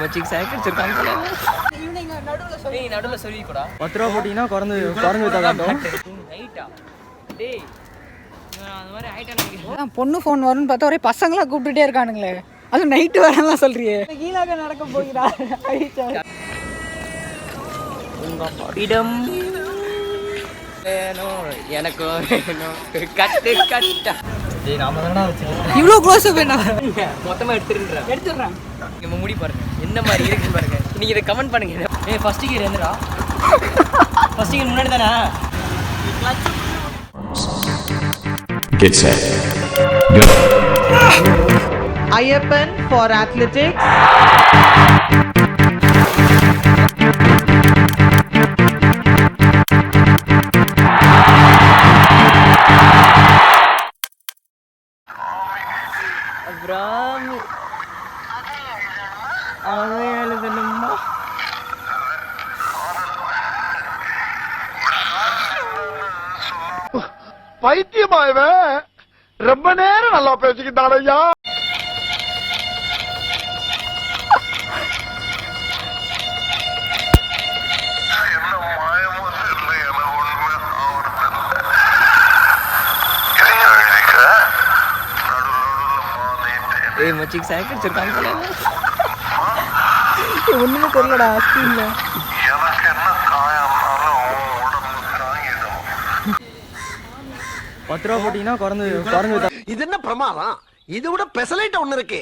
மச்சிக்கு cycle வச்சிருக்காங்க போல. நடுவில் சொல்லி கூட 10 ரூபா போட்டீங்கன்னா குறைஞ்சு வித்தாதான் நைட்டா. டேய் அந்த மாதிரி ஆயிட்டா நினைக்கிறேன். பொண்ணு ஃபோன் வரும்னு பார்த்தா ஒரே பசங்களா கூப்பிட்டுட்டே இருக்கானுங்களே. அது நைட்டு வரலாம் சொல்றியே. கீழாக நடக்க போகிறா உங்க இடம் எனக்கு கட்டு கட்டா. டேய் நாம தானடா வச்சிருக்கோம். இவ்ளோ க்ளோஸ் அப் என்ன மொத்தமா எடுத்துறேன். நம்ம முடி பாருங்க என்ன மாதிரி இருக்குன்னு பாருங்க. நீங்க இதை கமெண்ட் பண்ணுங்க. ஏய் ஃபர்ஸ்ட் கியர் என்னடா? ஃபர்ஸ்ட் கியர் முன்னாடி தானா? Get set. Go. Ayyappan for athletics. அப்ராம் எழுதணுமா? பைத்தியமாயவன் ரொம்ப நேரம் நல்லா பேசிக்கிட்டான் ஐயா. ஏய் மச்சிக்கு சைக்கிள் வச்சிருக்காங்க போல. ஒண்ணுமே தெரியலடா ஸ்கிரீன்ல. பத்து ரூபா போட்டீங்கன்னா குறைஞ்சு இது என்ன பிரமாதம்? இது விட பெசலைட் ஒண்ணு இருக்கு.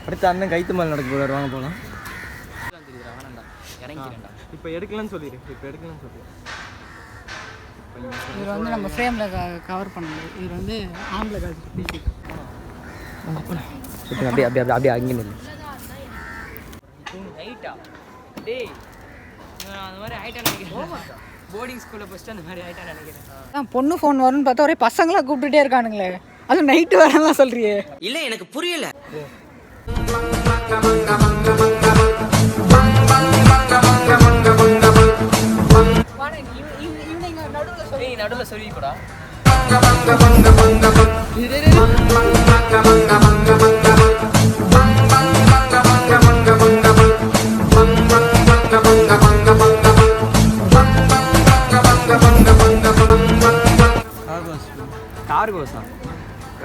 அடுத்து அண்ணன் கைத்து மேல நடக்க போறாரு. வாங்க போலாம். இப்ப எடுக்கலன்னு சொல்லிடு. இது வந்து நம்ம ஃப்ரேம்ல கவர் பண்ணணும். இது வந்து ஆம்பளை காட்சி. அப்படியே அங்கே நில்லு. நைட்டா. டேய் அந்த மாதிரி ஆயிட்டா நினைக்கிறேன். போர்டிங் ஸ்கூல்ல ஃபர்ஸ்ட் அந்த மாதிரி ஆயிட்டா நினைக்கிறேன். பொண்ணு ஃபோன் வரும்னு பார்த்தா ஒரே பசங்களா கூப்பிட்டுட்டே இருக்கானுங்களே. அது நைட்டு வரலாம் சொல்றியே. இல்ல எனக்கு புரியல. நடுவில் சொல்லி கூட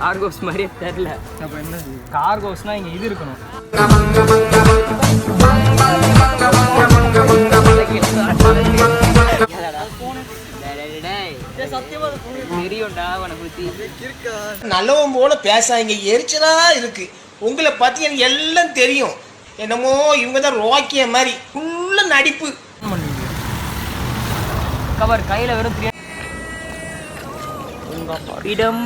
கார்கோஸ் மாதிரியே தெரியல. அப்ப என்ன கார்கோஸ்னா இங்க இது இருக்கணும். நல்லவன் போல பேசாங்க. எரிச்சலா இருக்கு. உங்களை பத்தி எனக்கு எல்லாம் தெரியும். என்னமோ இவங்க தான் ரோக்கிய மாதிரி ஃபுல்லா நடிப்பு. கவர் கையில வெறும் இடம்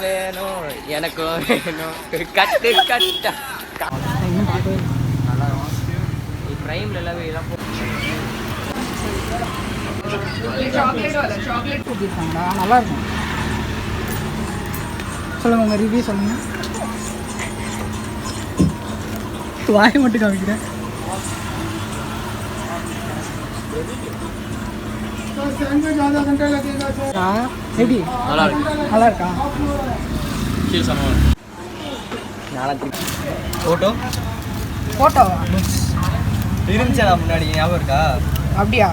வேணும் எனக்கு கட்டு கட்டா. பிரைம்ல எல்லாமே எல்லாம் நல்லா இருக்கும். சொல்லுங்க உங்க ரிவ்யூ சொல்லுங்க. வாயை மட்டும் காமிக்கிறேன். எப்படி நல்லா இருக்கா? ஃபோட்டோவா இருந்துச்சா முன்னாடி ஞாபகம் இருக்கா? அப்படியா?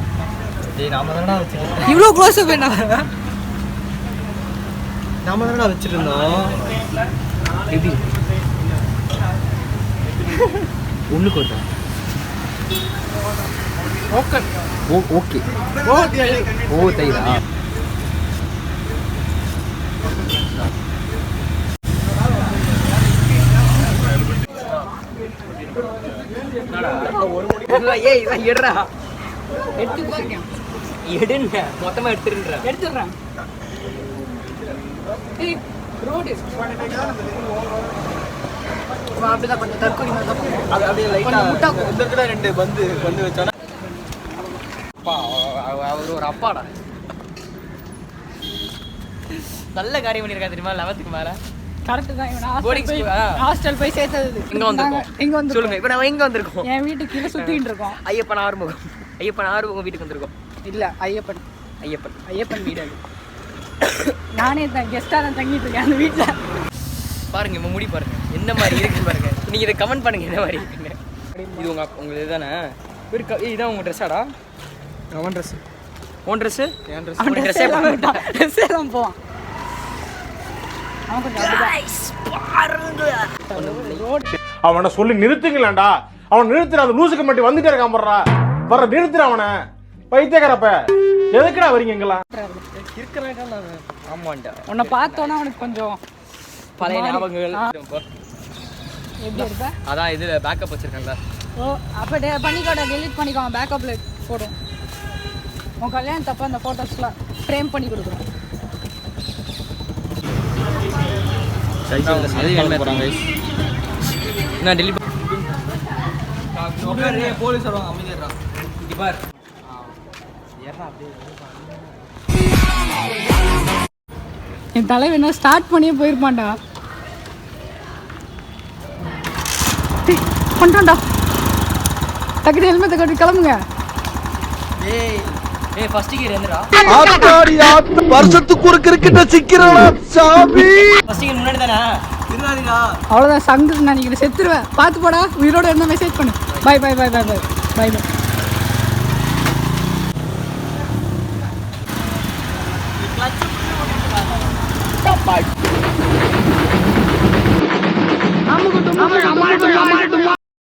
நாம தானடா வச்சிருக்கோம். இவ்வளோ க்ளோஸ் அப் என்ன நாம தானடா வச்சிருந்தோம். எப்படி ஒண்ணுக்கு ஒருத்தா ஓகே ஓ தைரா. எடுங்க மொத்தமா எடுத்துடுறேன். அப்படிதான் கொஞ்சம் தற்கொலை அது அப்படியே லைட்டா ரெண்டு பந்து வச்சோன்னா அவர் ஒரு அப்பாடா. நல்ல காரியம் பண்ணியிருக்கா தெரியுமா? 11க்கு மேல கரெக்ட் தான். இவன் Boarding school, ஹாஸ்டல் போய் சேர்த்தது. எங்க வந்திருக்கோம்? எங்க வந்து சொல்லுங்க. இப்போ நான் எங்க வந்திருக்கோம்? என் வீட்டுக்கு கீழே சுத்திட்டு இருக்கோம். ஐயப்பன் ஆறுமுகம் வீட்டுக்கு வந்திருக்கோம். இல்ல ஐயப்பன் வீடு அது. நானே தான் கெஸ்டா தான் தங்கிட்டு இருக்கேன் அந்த வீட்டுல. பாருங்க இவன் முடி பாருங்க என்ன மாதிரி இருக்குன்னு பாருங்க. நீங்க இதை கமெண்ட் பண்ணுங்க என்ன மாதிரி இருக்குன்னு. இது உங்க இதுதானே? இதான் உங்க ட்ரெஸ்ஸாடா? அவன் ட்ரெஸ். உன் ட்ரெஸ்? என் ட்ரெஸ். அவன் ட்ரெஸ்ஸே போட்டான். ட்ரெஸ்ஸே தான் போவான். அவன் கொஞ்சம் அவனை சொல்லி நிறுத்துங்களேன்டா. அவன் நிறுத்துற அந்த லூசுக்கு மட்டும் வந்துட்டே இருக்கான் போடுறா. வர நிறுத்துற அவனை. பைத்தியக்காரப்ப எதுக்குடா வரீங்க எங்கெல்லாம்? இருக்கிறாங்க. ஆமாண்டா. உன்னை பார்த்தோன்னா அவனுக்கு கொஞ்சம் பழைய ஞாபகங்கள். எப்படி இருப்ப? அதான் இதுல பேக்கப் வச்சிருக்காங்களா? ஓ அப்போ பண்ணிக்கோட டெலிட் பண்ணிக்கோங்க. பேக்கப்ல போடும். உன் கல்யாணத்தப்ப அந்த ஃபோட்டோஸ்லாம் ஃப்ரேம் பண்ணி கொடுக்குறோம். நான் டெலிட் போலீஸ் வருவாங்க. அமைதியா இங்க பார். என் தலைவன் என்ன ஸ்டார்ட் பண்ணியே போயிருப்பான்டா. பண்ணிட்டான்டா. டக்குனு ஹெல்மெட்டை கட்டி கிளம்புங்க. ஏய் ஃபர்ஸ்ட் கியர் என்னடா? வருஷத்துக்கு ஒரு கிரிக்கெட்ட சிக்கிறடா சாமி. ஃபர்ஸ்ட் கியர் முன்னாடி தானே? இருடாதீங்க. அவ்வளோதான் சங்கு நினைக்கிறேன். செத்துருவேன். பார்த்து போடா. உயிரோட என்ன மெசேஜ் பண்ணு. Bye bye bye bye bye bye by.